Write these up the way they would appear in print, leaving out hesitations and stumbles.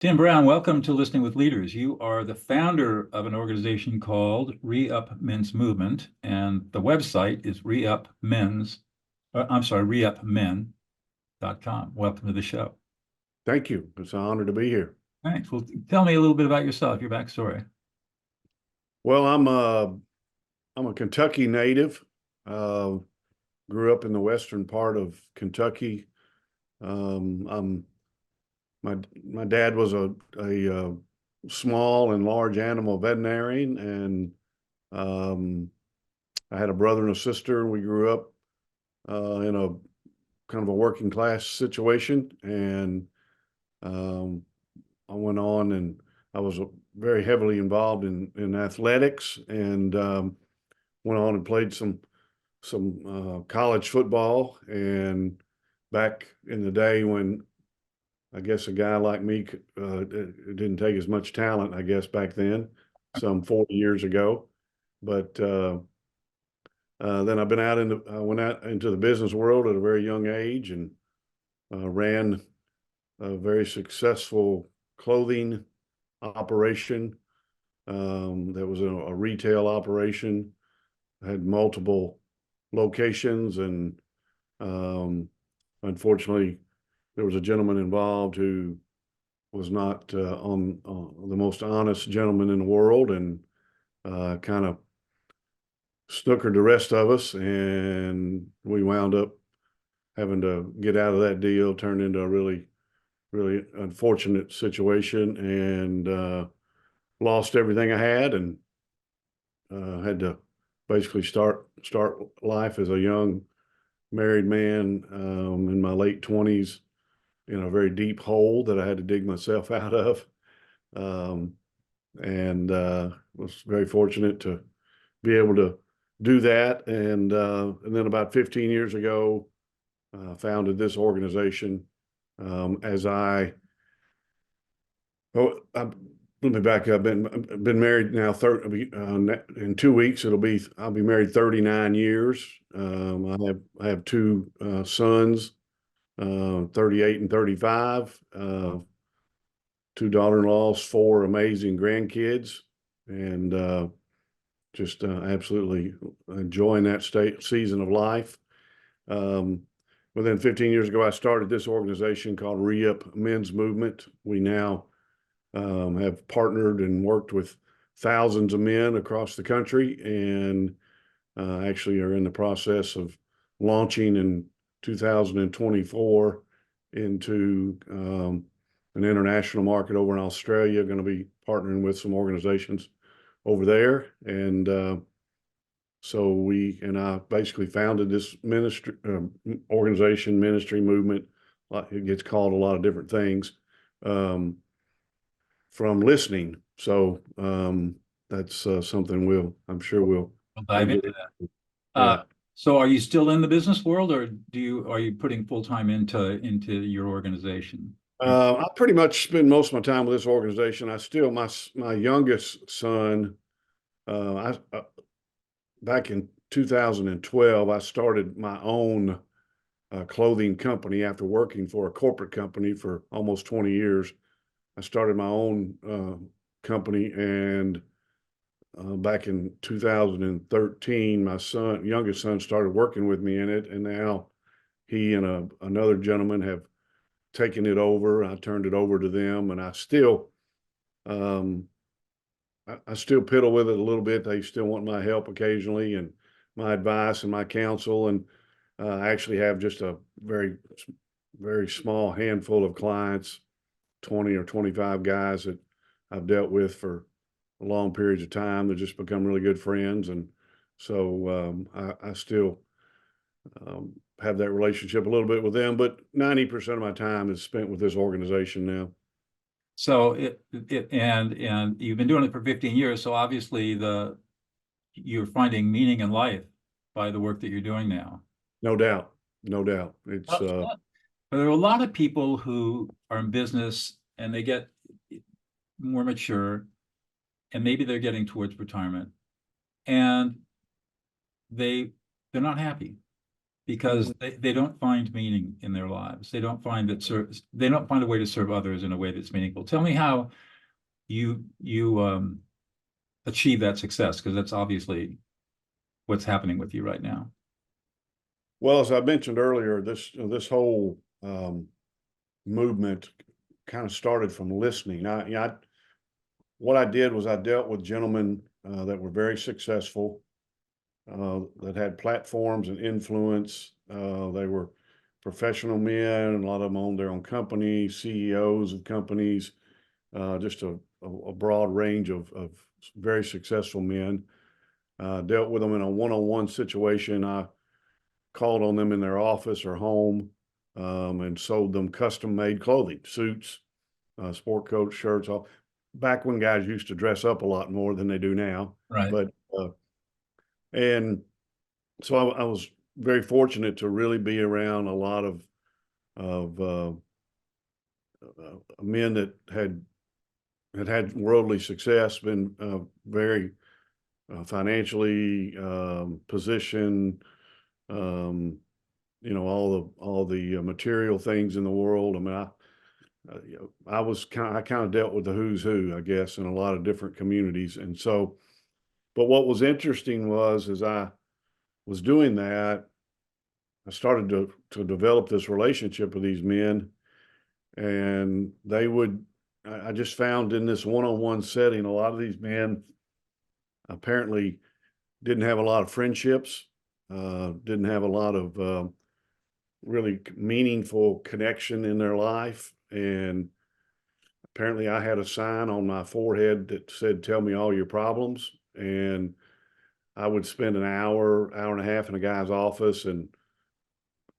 Tim Brown, welcome to Listening with Leaders. You are the founder of an organization called REUP Men's Movement, and the website is reupmen.com. Welcome to the show. Thank you. It's an honor to be here. Thanks. Well, tell me a little bit about yourself, your backstory. Well, I'm a Kentucky native. Grew up in the western part of Kentucky. I'm my dad was a small and large animal veterinarian, and I had a brother and a sister. We grew up in a kind of a working class situation, and I went on and I was very heavily involved in athletics, and went on and played some college football. And back in the day when I guess a guy like me it didn't take as much talent, I guess, back then, some 40 years ago. But then I went out into the business world at a very young age, and ran a very successful clothing operation. That was a retail operation. I had multiple locations, and unfortunately, there was a gentleman involved who was not the most honest gentleman in the world, and kind of snookered the rest of us, and we wound up having to get out of that deal. Turned into a really unfortunate situation, and lost everything I had, and had to basically start life as a young married man in my late 20s in a very deep hole that I had to dig myself out of. And was very fortunate to be able to do that. And then about 15 years ago, founded this organization. Let me back up. I've been married now. In 2 weeks, I'll be married 39 years. I have two sons, 38 and 35. Two daughter-in-laws, four amazing grandkids, and just absolutely enjoying that season of life. Within 15 years ago, I started this organization called REUP Men's Movement. We now have partnered and worked with thousands of men across the country, and actually are in the process of launching in 2024 into an international market over in Australia. Going to be partnering with some organizations over there. And so I basically founded this ministry, ministry movement. It gets called a lot of different things. From listening. So that's something I'm sure we'll dive into that. Yeah. So are you still in the business world, or are you putting full time into your organization? I pretty much spend most of my time with this organization. My youngest son, back in 2012, I started my own clothing company after working for a corporate company for almost 20 years. I started my own company, and back in 2013, my youngest son, started working with me in it, and now he and another gentleman have taken it over. I turned it over to them, and I still piddle with it a little bit. They still want my help occasionally, and my advice and my counsel. And I actually have just a very, very small handful of clients, 20 or 25 guys that I've dealt with for long periods of time. They've just become really good friends. And so I still have that relationship a little bit with them, but 90% of my time is spent with this organization now. So and you've been doing it for 15 years. So obviously you're finding meaning in life by the work that you're doing now. No doubt. No doubt. It's but there are a lot of people who are in business and they get more mature, and maybe they're getting towards retirement, and they're not happy because they don't find meaning in their lives. They don't find they don't find a way to serve others in a way that's meaningful. Tell me how you achieve that success, because that's obviously what's happening with you right now. Well, as I mentioned earlier, this whole movement kind of started from listening. What I did was I dealt with gentlemen that were very successful, that had platforms and influence. They were professional men, and a lot of them owned their own companies, CEOs of companies, just a broad range of very successful men. Dealt with them in a one-on-one situation. I called on them in their office or home, and sold them custom-made clothing, suits, sport coats, shirts, all. Back when guys used to dress up a lot more than they do now. Right. But and so I was very fortunate to really be around a lot of men that had worldly success, been very financially positioned, you know, all the material things in the world. I mean, I kind of dealt with the who's who, I guess, in a lot of different communities. And so, but what was interesting was, as I was doing that, I started to develop this relationship with these men, and I just found in this one-on-one setting, a lot of these men apparently didn't have a lot of friendships, didn't have a lot of really meaningful connection in their life. And apparently I had a sign on my forehead that said, "Tell me all your problems." And I would spend an hour and a half in a guy's office, and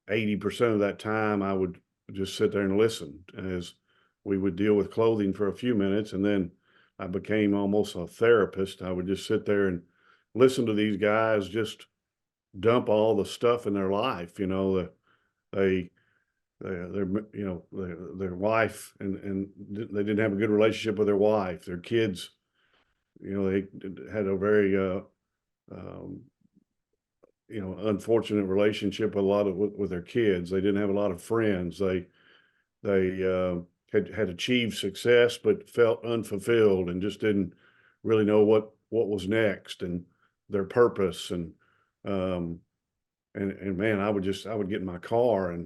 80% of that time I would just sit there and listen as we would deal with clothing for a few minutes. And then I became almost a therapist. I would just sit there and listen to these guys just dump all the stuff in their life, you know, their you know, their wife, and they didn't have a good relationship with their wife, their kids, you know, they had a very um, you know, unfortunate relationship with with their kids. They didn't have a lot of friends. They had achieved success but felt unfulfilled and just didn't really know what was next and their purpose. Um, and man, I would get in my car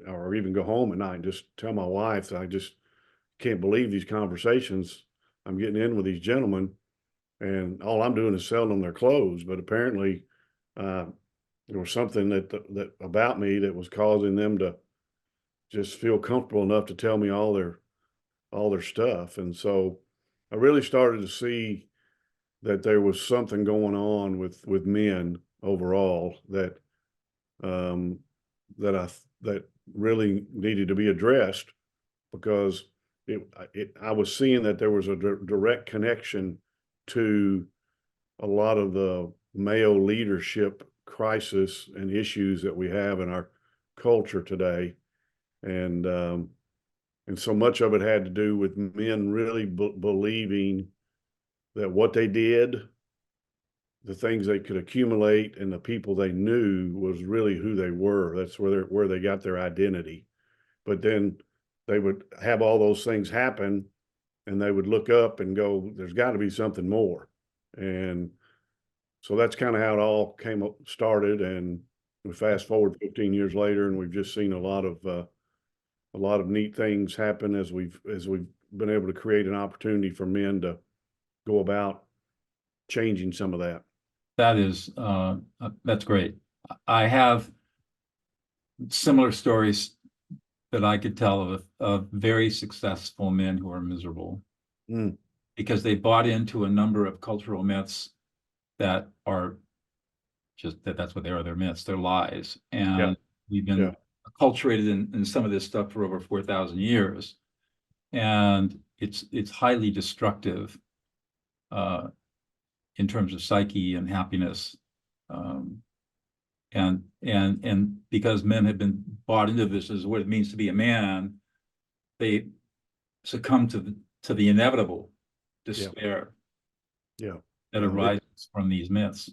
or even go home at night and just tell my wife that I just can't believe these conversations I'm getting in with these gentlemen, and all I'm doing is selling them their clothes. But apparently, there was something that about me that was causing them to just feel comfortable enough to tell me all their stuff. And so I really started to see that there was something going on with men overall that um, that really needed to be addressed, because I was seeing that there was a direct connection to a lot of the male leadership crisis and issues that we have in our culture today. And so much of it had to do with men really believing that what they did, the things they could accumulate, and the people they knew was really who they were. That's where they got their identity. But then they would have all those things happen, and they would look up and go, "There's got to be something more." And so that's kind of how it all started. And we fast forward 15 years later, and we've just seen a lot of neat things happen as we've been able to create an opportunity for men to go about changing some of that. That's great. I have similar stories that I could tell of very successful men who are miserable because they bought into a number of cultural myths that are just that's what they are. They're myths, they're lies. And we've been acculturated in some of this stuff for over 4,000 years. And it's highly destructive in terms of psyche and happiness. And because men have been bought into this as what it means to be a man, they succumb to the inevitable despair that arises from these myths.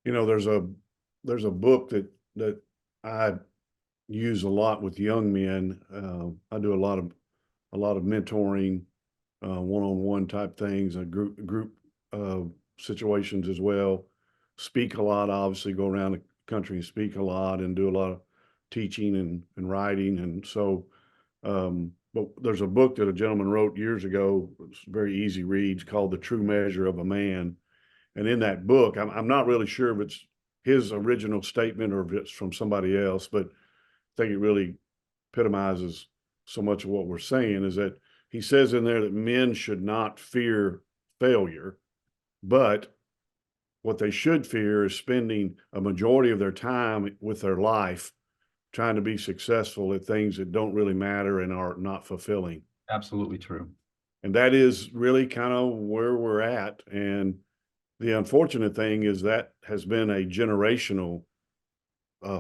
You know, there's a book that I use a lot with young men. I do a lot of mentoring, one-on-one type things, group situations as well. Speak a lot, obviously, go around the country and speak a lot and do a lot of teaching and writing. And so, but there's a book that a gentleman wrote years ago. It's very easy reads called The True Measure of a Man. And in that book, I'm not really sure if it's his original statement or if it's from somebody else, but I think it really epitomizes so much of what we're saying is that he says in there that men should not fear failure, but what they should fear is spending a majority of their time with their life trying to be successful at things that don't really matter and are not fulfilling. Absolutely true. And that is really kind of where we're at. And the unfortunate thing is that has been a generational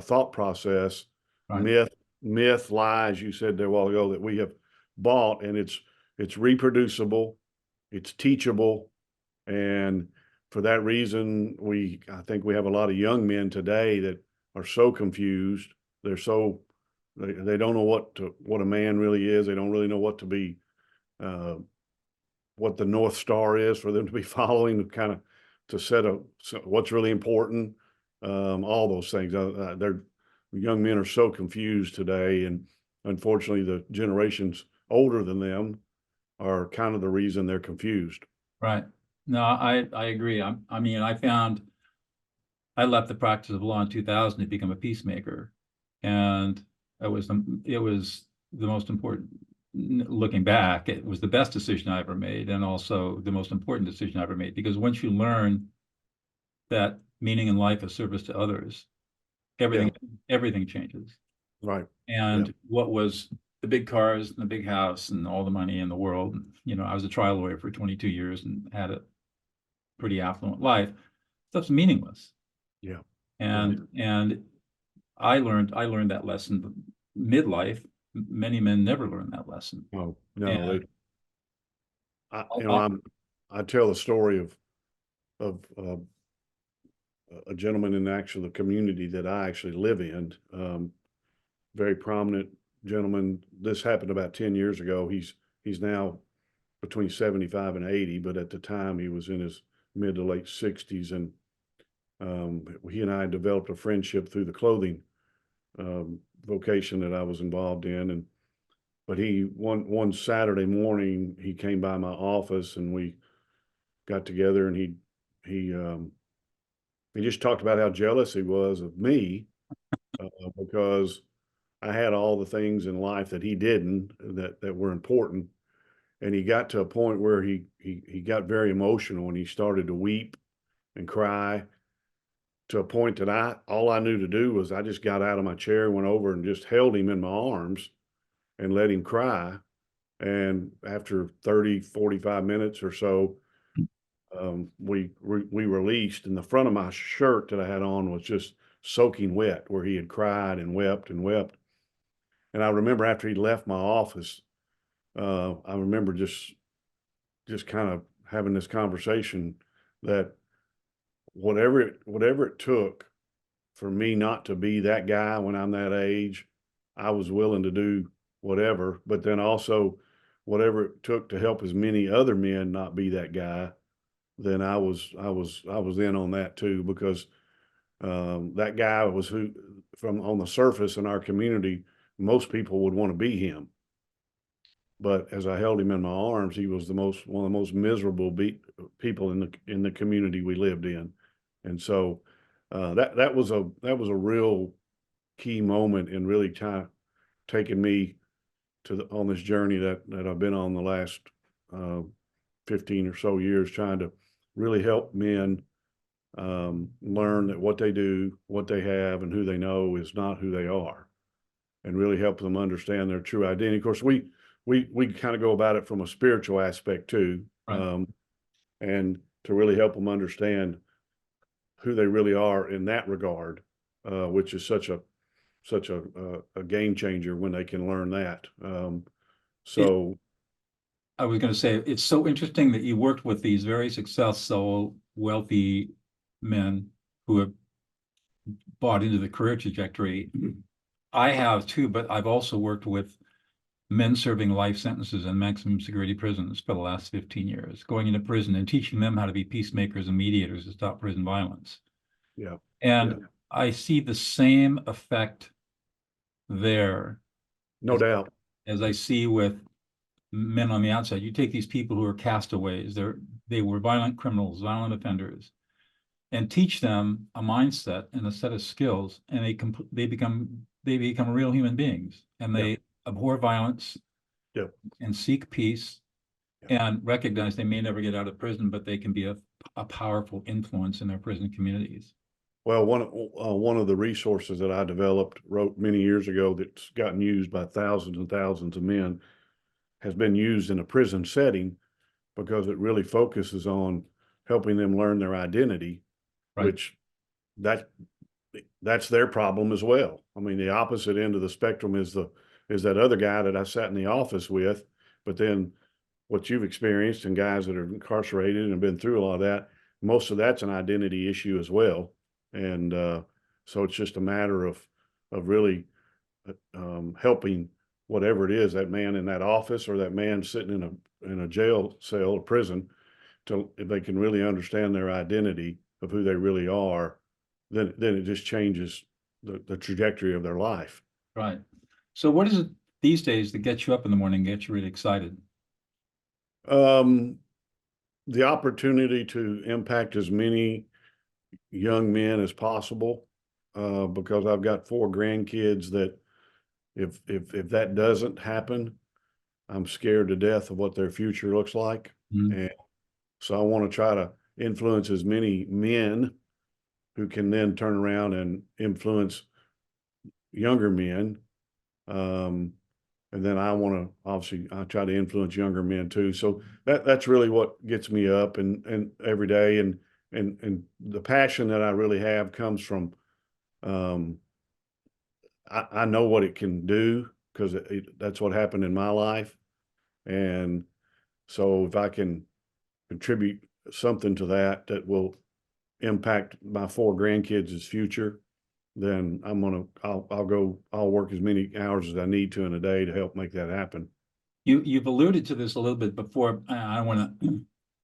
thought process, Right. myth, lies. You said there a while ago that we have bought, and it's reproducible, it's teachable, and for that reason, I think we have a lot of young men today that are so confused. They're so they don't know what a man really is. They don't really know what to be, what the North Star is for them to be following, to kind of to set a what's really important. All those things. They're young men are so confused today, and unfortunately, the generations older than them are kind of the reason they're confused. Right. No, I agree. I mean, I left the practice of law in 2000 to become a peacemaker, and it was the most important. Looking back, it was the best decision I ever made, and also the most important decision I ever made. Because once you learn that meaning in life is service to others, Yeah, everything changes. right. Yeah, And what was the big cars and the big house and all the money in the world, you know, I was a trial lawyer for 22 years and had a pretty affluent life. Stuff's meaningless. yeah, yeah. And I learned that lesson midlife. Many men never learn that lesson. Oh no, And I'll, you know, I'll, I tell the story of a gentleman in actually the community that I actually live in. Very prominent gentleman. This happened about 10 years ago. He's now between 75 and 80, but at the time he was in his mid to late 60s, and he and I developed a friendship through the clothing vocation that I was involved in. And but he one Saturday morning he came by my office and we got together, and he just talked about how jealous he was of me because I had all the things in life that he didn't, that were important. And he got to a point where he got very emotional and he started to weep and cry, to a point that all I knew to do was I just got out of my chair, went over and just held him in my arms and let him cry. And after 30, 45 minutes or so, we released, and the front of my shirt that I had on was just soaking wet where he had cried and wept and wept. And I remember after he left my office, I remember just kind of having this conversation that whatever it took for me not to be that guy when I'm that age, I was willing to do whatever. But then also, whatever it took to help as many other men not be that guy, then I was in on that too, because that guy was who, from on the surface in our community, most people would want to be him. But as I held him in my arms, he was one of the most miserable people in the community we lived in. And so that was a real key moment in really kind of taking me on this journey that I've been on the last uh, 15 or so years, trying to really help men learn that what they do, what they have, and who they know is not who they are, and really help them understand their true identity. Of course, we kind of go about it from a spiritual aspect too, right. and to really help them understand who they really are in that regard, which is such a game changer when they can learn that. It, So I was going to say, it's so interesting that you worked with these very successful, wealthy men who have bought into the career trajectory. I have too, but I've also worked with men serving life sentences in maximum security prisons for the last 15 years, going into prison and teaching them how to be peacemakers and mediators to stop prison violence. Yeah. And Yeah. I see the same effect there No doubt. as I see with men on the outside. You take these people who are castaways, they were violent criminals, violent offenders, and teach them a mindset and a set of skills, and they become real human beings, and they abhor violence Yeah. and seek peace and recognize they may never get out of prison, but they can be a powerful influence in their prison communities. Well, one of the resources that I wrote many years ago that's gotten used by thousands and thousands of men has been used in a prison setting because it really focuses on helping them learn their identity, Right. which that's their problem as well. I mean, the opposite end of the spectrum is that other guy that I sat in the office with, but then what you've experienced and guys that are incarcerated and been through a lot of that, most of that's an identity issue as well. And so it's just a matter of really helping whatever it is, that man in that office or that man sitting in a jail cell or prison, if they can really understand their identity of who they really are, then it just changes the trajectory of their life. Right. So what is it these days that gets you up in the morning, gets you really excited? The opportunity to impact as many young men as possible, because I've got 4 grandkids that if that doesn't happen, I'm scared to death of what their future looks like. Mm-hmm. And so I want to try to influence as many men who can then turn around and influence younger men. And then I want to obviously I try to influence younger men too. So that's really what gets me up and every day, and the passion that I really have comes from I know what it can do because that's what happened in my life. And so if I can contribute something to that will impact my 4 grandkids' future, then I'll work as many hours as I need to in a day to help make that happen. You've alluded to this a little bit before. I want to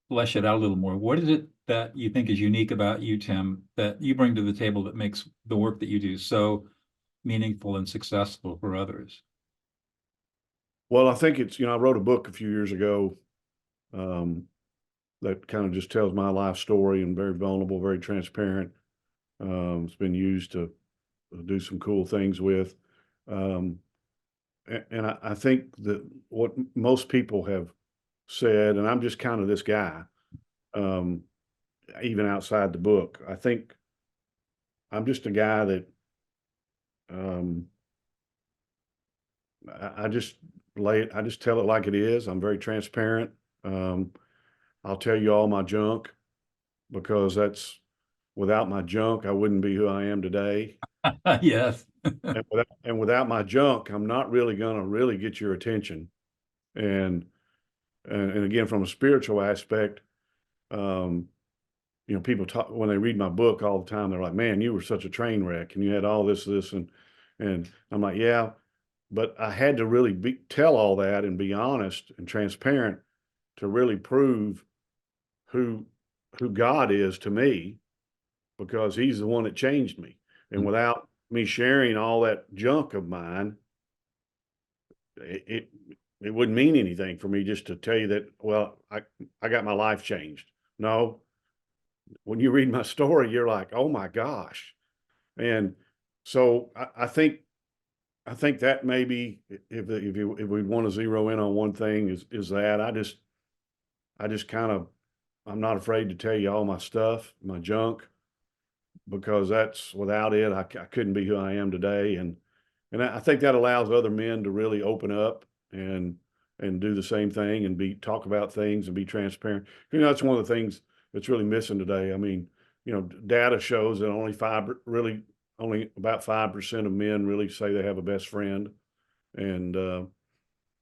flesh it out a little more. What is it that you think is unique about you, Tim, that you bring to the table that makes the work that you do so meaningful and successful for others? Well, I think it's, I wrote a book a few years ago that kind of just tells my life story, and very vulnerable, very transparent. It's been used to do some cool things with. And I think that what most people have said, and I'm just kind of this guy, even outside the book, I think I'm just a guy that I just I just tell it like it is. I'm very transparent. I'll tell you all my junk because without my junk, I wouldn't be who I am today. Yes. and without my junk, I'm not really going to really get your attention. And again, from a spiritual aspect, people talk when they read my book all the time. They're like, "Man, you were such a train wreck, and you had all this, and I'm like, yeah, but I had to really tell all that and be honest and transparent to really prove who God is to me, because He's the one that changed me. And without me sharing all that junk of mine, it wouldn't mean anything for me just to tell you that, well, I got my life changed. No, when you read my story, you're like, oh my gosh. And so I think that maybe if we want to zero in on one thing is that I just kind of, I'm not afraid to tell you all my stuff, my junk, because that's without it, I couldn't be who I am today. And I think that allows other men to really open up and do the same thing and talk about things and be transparent. That's one of the things that's really missing today. I mean, data shows that only about 5% of men really say they have a best friend. And,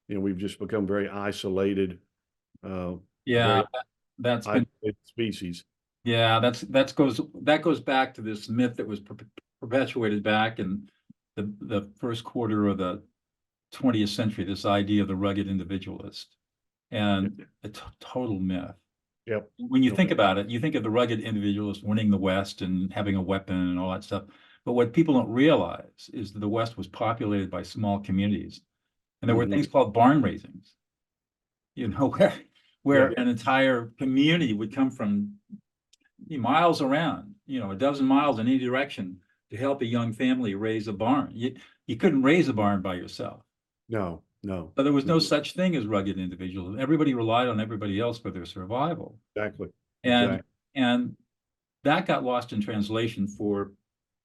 we've just become very isolated. Yeah, very that's been isolated species. Yeah, that goes back to this myth that was perpetuated back in the first quarter of the 20th century, this idea of the rugged individualist, and a total myth. Yep. When you think about it, you think of the rugged individualist winning the West and having a weapon and all that stuff. But what people don't realize is that the West was populated by small communities. And there were things called barn raisings, where an entire community would come from miles around, a dozen miles in any direction to help a young family raise a barn. You couldn't raise a barn by yourself. No. So there was no such thing as rugged individuals. Everybody relied on everybody else for their survival. Exactly. And that got lost in translation for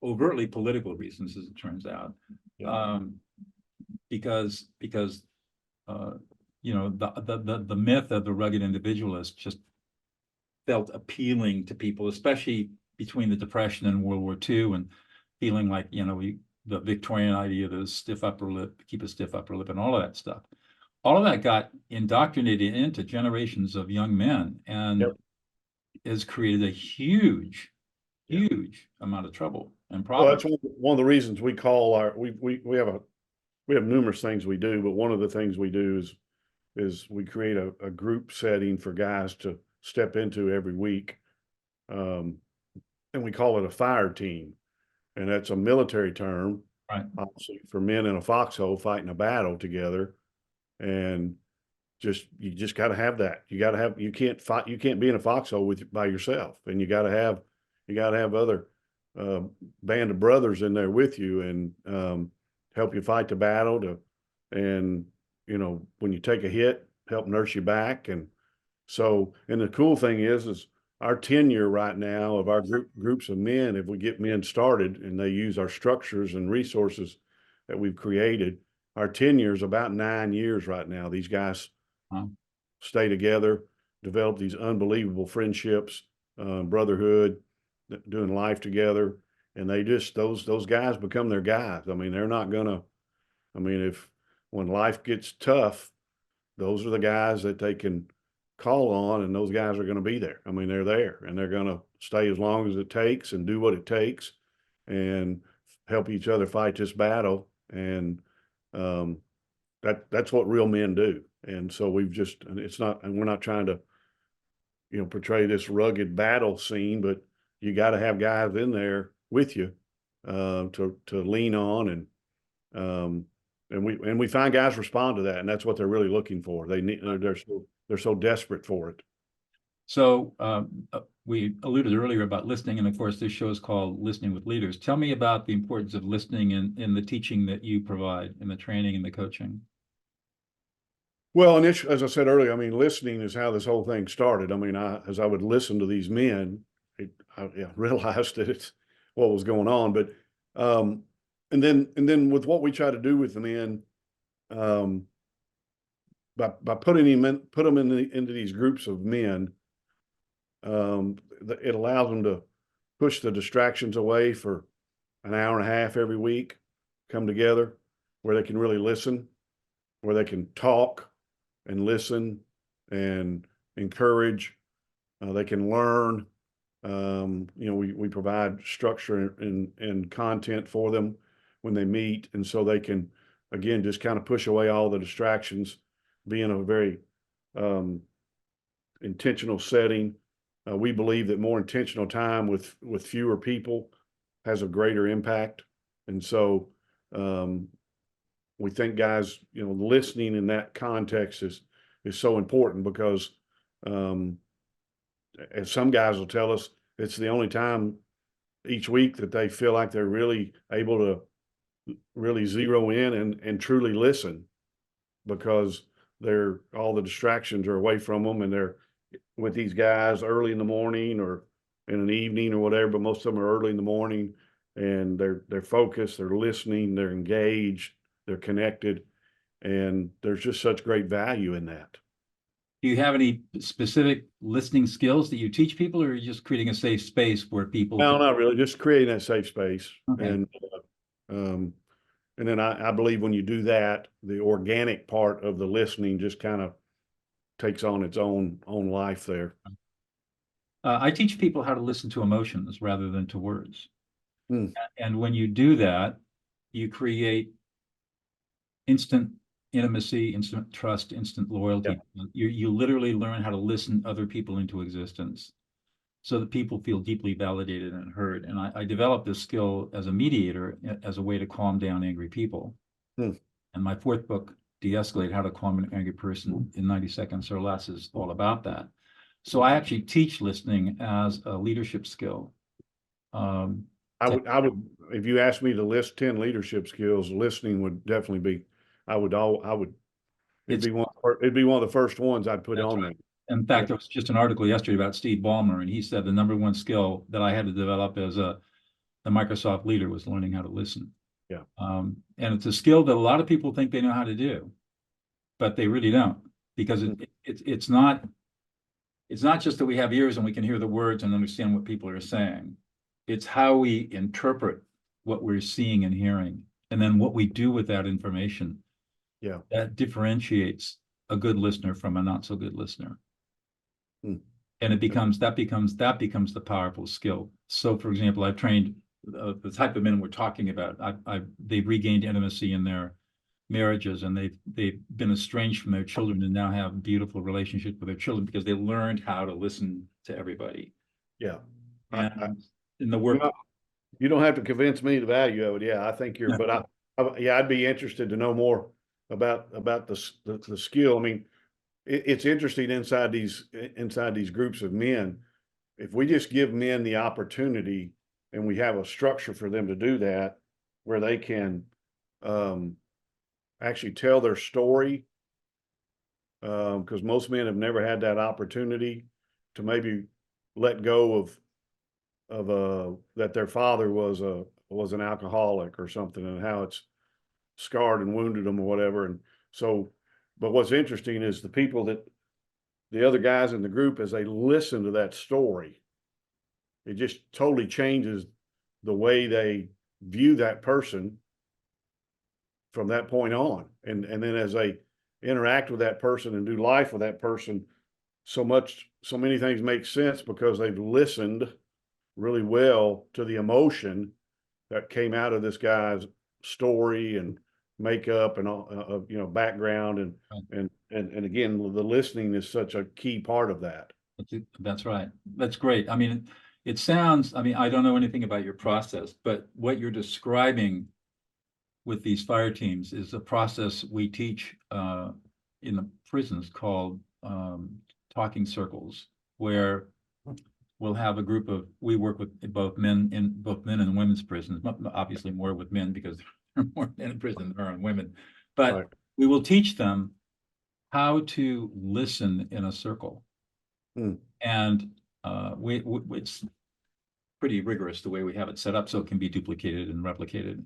overtly political reasons, as it turns out. Yeah. Because the myth of the rugged individualist just felt appealing to people, especially between the Depression and World War II, and feeling like, the Victorian idea of the stiff upper lip, keep a stiff upper lip, and all of that stuff. All of that got indoctrinated into generations of young men, and has created a huge amount of trouble and problems. Well, that's one of the reasons we call we have numerous things we do, but one of the things we do is we create a group setting for guys to step into every week. And we call it a fire team. And that's a military term, right? Obviously, for men in a foxhole fighting a battle together. And you just got to have that. You can't be in a foxhole by yourself, and you got to have other band of brothers in there with you, and help you fight the battle and when you take a hit, help nurse you back. And the cool thing is our tenure right now of our groups of men, if we get men started and they use our structures and resources that we've created, our tenure is about 9 years right now. These guys stay together, develop these unbelievable friendships, brotherhood, doing life together. And those guys become their guys. I mean, when life gets tough, those are the guys that they can call on, and those guys are going to be there. I mean, they're there, and they're going to stay as long as it takes and do what it takes and help each other fight this battle. And that's what real men do. And so we're not trying to, portray this rugged battle scene, but you got to have guys in there with you to lean on, and we find guys respond to that, and that's what they're really looking for. They're so desperate for it. So we alluded earlier about listening, and of course this show is called Listening with Leaders. Tell me about the importance of listening in the teaching that you provide, in the training and the coaching. Well, as I said earlier, I mean, listening is how this whole thing started. I mean, as I would listen to these men, I realized that it's what was going on. But and then with what we try to do with the men, by putting them into these groups of men, it allows them to push the distractions away for an hour and a half every week, come together where they can really listen, where they can talk and listen and encourage. They can learn. We provide structure and content for them when they meet, and so they can, again, just kind of push away all the distractions, be in a very intentional setting. We believe that more intentional time with fewer people has a greater impact, and so we think guys, listening in that context is so important, because as some guys will tell us, it's the only time each week that they feel like they're really able to really zero in and truly listen, because all the distractions are away from them, and they're with these guys early in the morning or in an evening or whatever, but most of them are early in the morning, and they're focused, they're listening, they're engaged, they're connected, and there's just such great value in that. Do you have any specific listening skills that you teach people, or are you just creating a safe space where people? No, not really. Just creating that safe space. Okay. And then I believe when you do that, the organic part of the listening just kind of takes on its own life there. I teach people how to listen to emotions rather than to words. Hmm. And when you do that, you create instant intimacy, instant trust, instant loyalty. You literally learn how to listen other people into existence so that people feel deeply validated and heard. And I developed this skill as a mediator as a way to calm down angry people. Hmm. And my fourth book, De-escalate, How to Calm an Angry Person in 90 Seconds or Less, is all about that. So I actually teach listening as a leadership skill. I would, if you asked me to list 10 leadership skills, listening would definitely be, it'd be one of the first ones I'd put on there. In fact, there was just an article yesterday about Steve Ballmer, and he said the number one skill that I had to develop as the Microsoft leader was learning how to listen. Yeah. And it's a skill that a lot of people think they know how to do, but they really don't, because it's not just that we have ears and we can hear the words and understand what people are saying. It's how we interpret what we're seeing and hearing, and then what we do with that information. Yeah. That differentiates a good listener from a not so good listener. Hmm. And that becomes the powerful skill. So, for example, I've trained the type of men we're talking about. They've regained intimacy in their marriages, and they've been estranged from their children and now have beautiful relationships with their children because they learned how to listen to everybody. Yeah. And in the work, you don't have to convince me the value of it. Yeah, I think you're, but I'd be interested to know more about the skill. I mean, it's interesting inside these groups of men. If we just give men the opportunity and we have a structure for them to do that, where they can actually tell their story, because most men have never had that opportunity to maybe let go of that their father was an alcoholic or something, and how it's scarred and wounded them or whatever. And so, but what's interesting is the other guys in the group, as they listen to that story, it just totally changes the way they view that person from that point on. And then as they interact with that person and do life with that person, so many things make sense because they've listened really well to the emotion that came out of this guy's story and makeup and all, background, and again, the listening is such a key part of that. That's right. That's great. I mean, it sounds, I mean, I don't know anything about your process, but what you're describing with these fire teams is a process we teach in the prisons called talking circles, where we'll have a group of, we work with both men and women's prisons, obviously more with men because there are more men in prison than there are women, but Right. we will teach them how to listen in a circle. And it's pretty rigorous the way we have it set up, so it can be duplicated and replicated.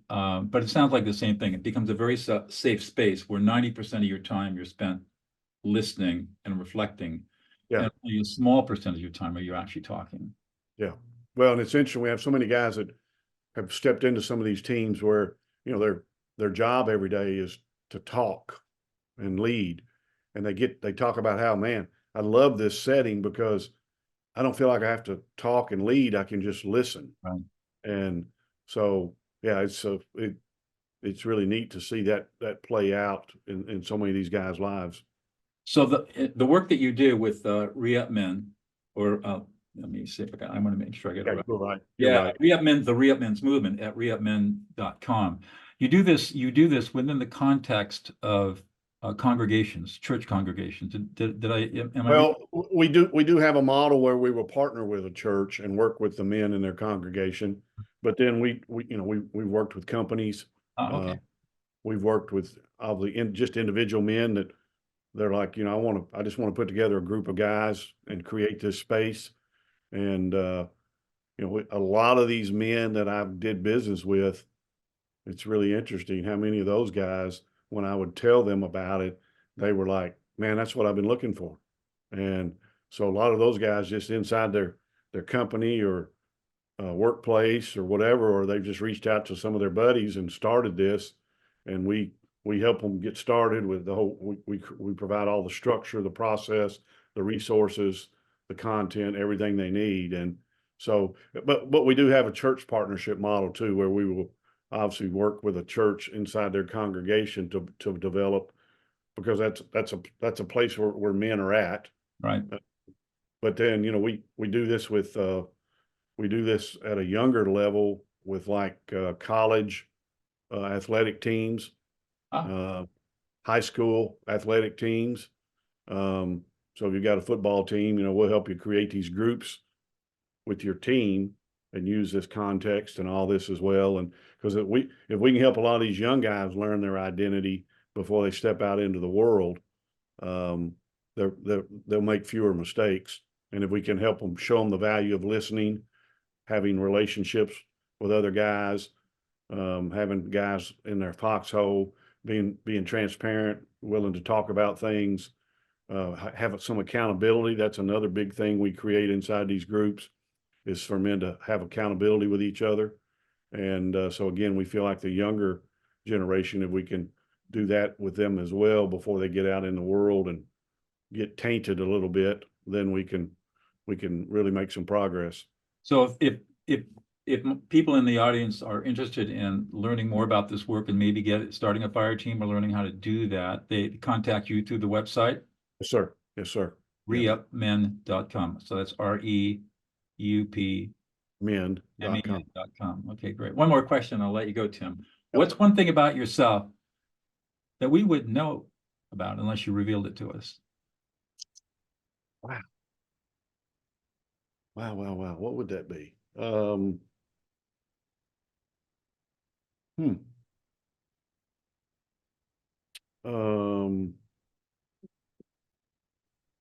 But it sounds like the same thing. It becomes a very safe space where 90% of your time you're spent listening and reflecting. Yeah. And only a small percentage of your time are you actually talking. Yeah. Well, and it's interesting. We have so many guys that have stepped into some of these teams where, their job every day is to talk and lead. And they talk about how, man, I love this setting because I don't feel like I have to talk and lead. I can just listen. Right. And so, yeah, it's really neat to see that play out in so many of these guys' lives. So the work that you do with REUP men, or let me see if I want to make sure I get it right. You're right. Yeah, Right. REUP men, the REUP men's movement at reupmen.com. You do this within the context of congregations, church congregations. Well, we do have a model where we will partner with a church and work with the men in their congregation, but then we worked with companies. Okay. We've worked with just individual men that they're like, I just want to put together a group of guys and create this space. And a lot of these men that I did business with, it's really interesting how many of those guys, when I would tell them about it, they were like, man, that's what I've been looking for. And so a lot of those guys just inside their company or workplace or whatever, or they've just reached out to some of their buddies and started this. And we help them get started with the whole, we provide all the structure, the process, the resources, the content, everything they need. And So, but we do have a church partnership model too, where we will obviously work with a church inside their congregation to develop, because that's a place where men are at. Right. But then, you know, we do this with we do this at a younger level with like college athletic teams, Ah, high school athletic teams. So if you've got a football team, you know, we'll help you create these groups with your team and use this context and all this as well. And because if we can help a lot of these young guys learn their identity before they step out into the world, um, they'll make fewer mistakes. And if we can help them, show them the value of listening, having relationships with other guys, having guys in their foxhole, being transparent, willing to talk about things, have some accountability. That's another big thing we create inside these groups, is for men to have accountability with each other. And so again, we feel like the younger generation, if we can do that with them as well before they get out in the world and get tainted a little bit, then we can really make some progress. so if people in the audience are interested in learning more about this work and maybe starting a fire team or learning how to do that, they contact you through the website? Yes, sir. Yes, sir. reupmen.com. So that's REUP Men.com. MEN.com. Okay, great. One more question, I'll let you go, Tim. What's one thing about yourself that we wouldn't know about unless you revealed it to us? Wow. Wow. What would that be?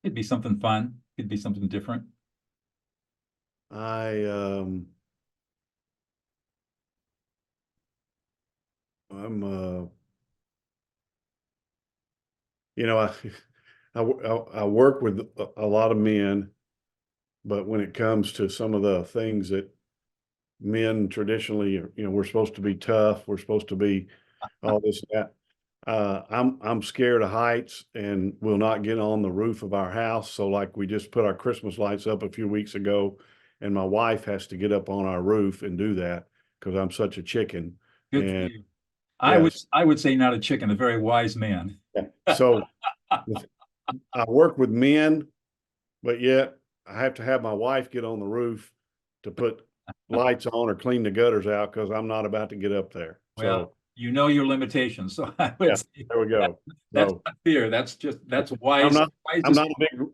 It'd be something fun. It'd be something different. I'm you know, I work with a lot of men, but when it comes to some of the things that men traditionally, you know, we're supposed to be tough, we're supposed to be all this and that. I'm scared of heights and will not get on the roof of our house. So like we just put our Christmas lights up a few weeks ago, and my wife has to get up on our roof and do that because I'm such a chicken. Good for And you. yes, I would say not a chicken, a very wise man. so I work with men, but yet I have to have my wife get on the roof to put lights on or clean the gutters out because I'm not about to get up there. Well, So you know your limitations, so I would yeah, say there we go. that's So not fear. That's I'm wise. not Wisest.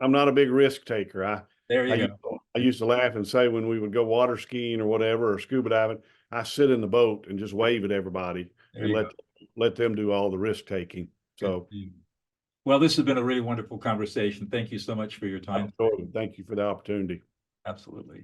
I'm not a big risk taker. There I you used, go. I used to laugh and say when we would go water skiing or whatever, or scuba diving, I sit in the boat and just wave at everybody There and you go. let them do all the risk taking. Good So for you. Well, this has been a really wonderful conversation. Thank you so much for your time. thank you for the opportunity. Absolutely.